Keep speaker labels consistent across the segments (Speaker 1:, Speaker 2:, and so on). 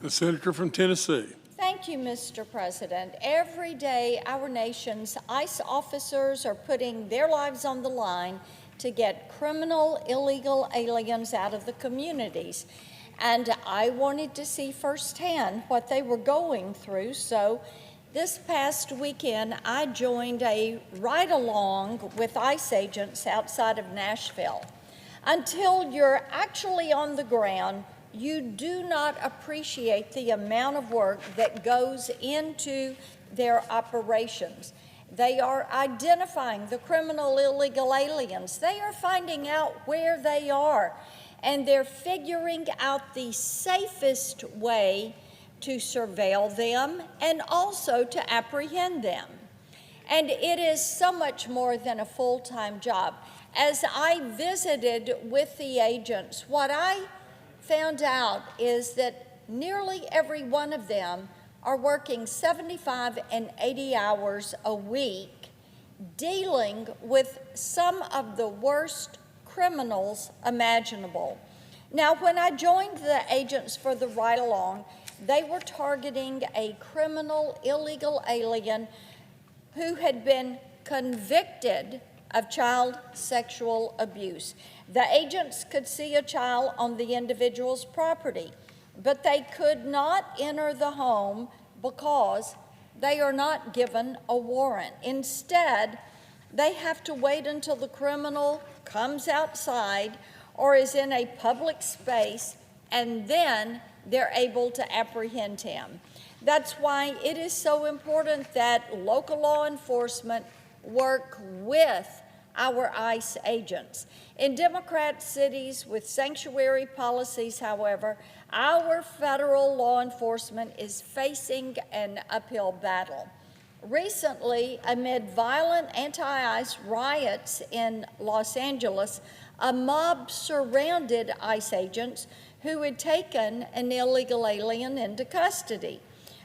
Speaker 1: The senator from Tennessee.
Speaker 2: Thank you, Mr. President. Every day, our nation's ICE officers are putting their lives on the line to get criminal, illegal aliens out of the communities. And I wanted to see firsthand what they were going through. So this past weekend, I joined a ride-along with ICE agents outside of Nashville. Until you're actually on the ground, you do not appreciate the amount of work that goes into their operations. They are identifying the criminal illegal aliens. They are finding out where they are, and they're figuring out the safest way to surveil them and also to apprehend them. And it is so much more than a full-time job. As I visited with the agents, what I found out is that nearly every one of them are working 75 and 80 hours a week dealing with some of the worst criminals imaginable. Now, when I joined the agents for the ride-along, they were targeting a criminal illegal alien who had been convicted of child sexual abuse. The agents could see a child on the individual's property, but they could not enter the home because they are not given a warrant. Instead, they have to wait until the criminal comes outside or is in a public space, and then they're able to apprehend him. That's why it is so important that local law enforcement work with our ICE agents. In Democrat cities with sanctuary policies, however, our federal law enforcement is facing an uphill battle. Recently, amid violent anti-ICE riots in Los Angeles, a mob surrounded ICE agents who had taken an illegal alien into custody.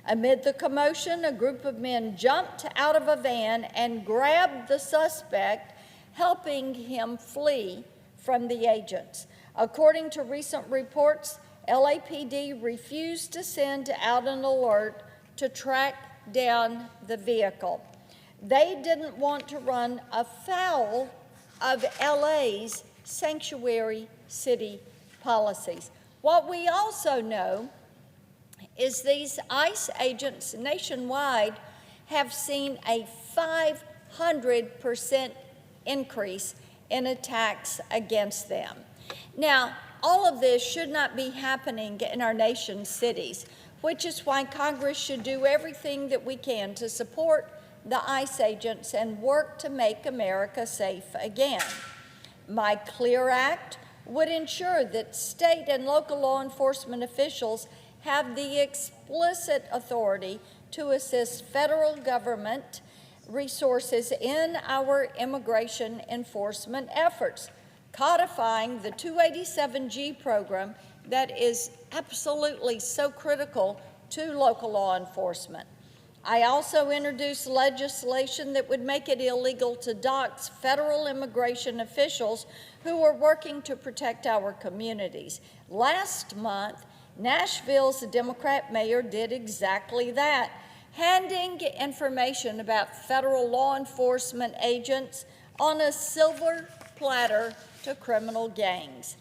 Speaker 2: Amid the commotion, a group of men jumped out of a van and grabbed the suspect, helping him flee from the agents. According to recent reports, LAPD refused to send out an alert to track down the vehicle. They didn't want to run afoul of LA's sanctuary city policies. What we also know is these ICE agents nationwide have seen a 500% increase in attacks against them. Now, all of this should not be happening in our nation's cities, which is why Congress should do everything that we can to support the ICE agents and work to make America safe again. My CLEAR Act would ensure that state and local law enforcement officials have the explicit authority to assist federal government resources in our immigration enforcement efforts, codifying the 287G program that is absolutely so critical to local law enforcement. I also introduced legislation that would make it illegal to dox federal immigration officials who are working to protect our communities. Last month, Nashville's Democrat mayor did exactly that, handing information about federal law enforcement agents on a silver platter to criminal gangs.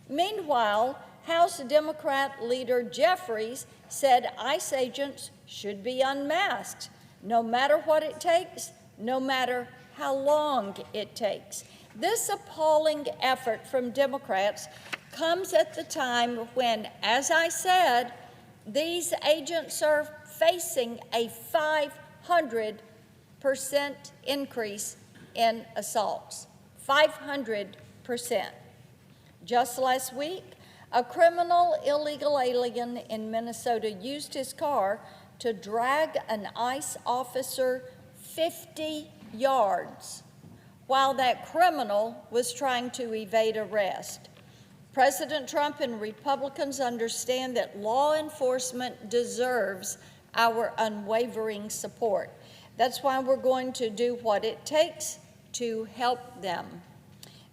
Speaker 2: Meanwhile, House Democrat leader Jeffries said ICE agents should be unmasked, no matter what it takes, no matter how long it takes. This appalling effort from Democrats comes at the time when, as I said, these agents are facing a 500% increase in assaults. 500%. Just last week, a criminal illegal alien in Minnesota used his car to drag an ICE officer 50 yards while that criminal was trying to evade arrest. President Trump and Republicans understand that law enforcement deserves our unwavering support. That's why we're going to do what it takes to help them.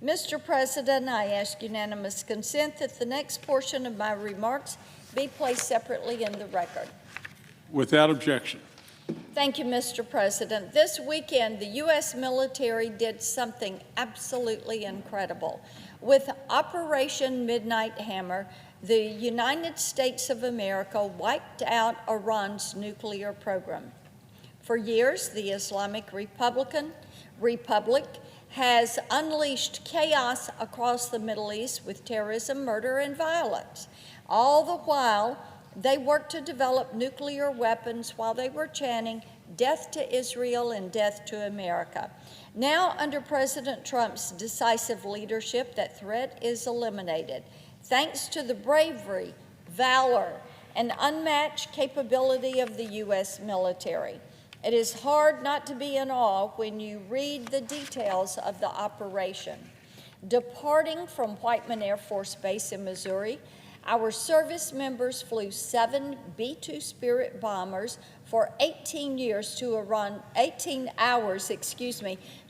Speaker 2: Mr. President, I ask unanimous consent that the next portion of my remarks be placed separately in the record.
Speaker 1: Without objection.
Speaker 2: Thank you, Mr. President. This weekend, the U.S. military did something absolutely incredible. With Operation Midnight Hammer, the United States of America wiped out Iran's nuclear program. For years, the Islamic Republic has unleashed chaos across the Middle East with terrorism, murder, and violence. All the while, they worked to develop nuclear weapons while they were chanting, "Death to Israel and death to America." Now, under President Trump's decisive leadership, that threat is eliminated, thanks to the bravery, valor, and unmatched capability of the U.S. military. It is hard not to be in awe when you read the details of the operation. Departing from Whiteman Air Force Base in Missouri, our service members flew 7 B-2 Spirit bombers for 18 hours to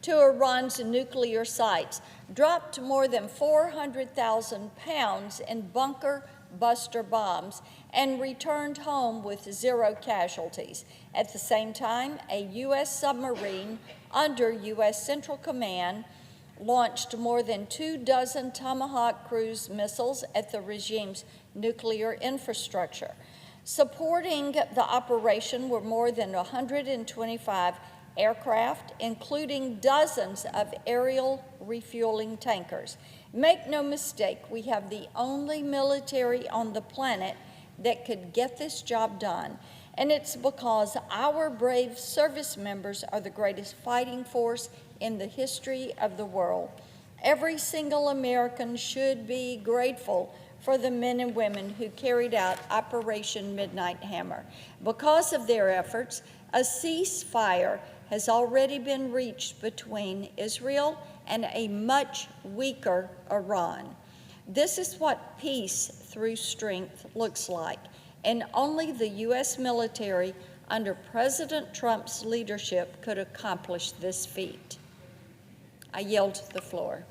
Speaker 2: Iran's nuclear sites, dropped more than 400,000 pounds in bunker buster bombs, and returned home with 0 casualties. At the same time, a U.S. submarine under U.S. Central Command launched more than 24 Tomahawk cruise missiles at the regime's nuclear infrastructure. Supporting the operation were more than 125 aircraft, including dozens of aerial refueling tankers. Make no mistake, we have the only military on the planet that could get this job done. And it's because our brave service members are the greatest fighting force in the history of the world. Every single American should be grateful for the men and women who carried out Operation Midnight Hammer. Because of their efforts, a ceasefire has already been reached between Israel and a much weaker Iran. This is what peace through strength looks like, and only the U.S. military under President Trump's leadership could accomplish this feat. I yield the floor.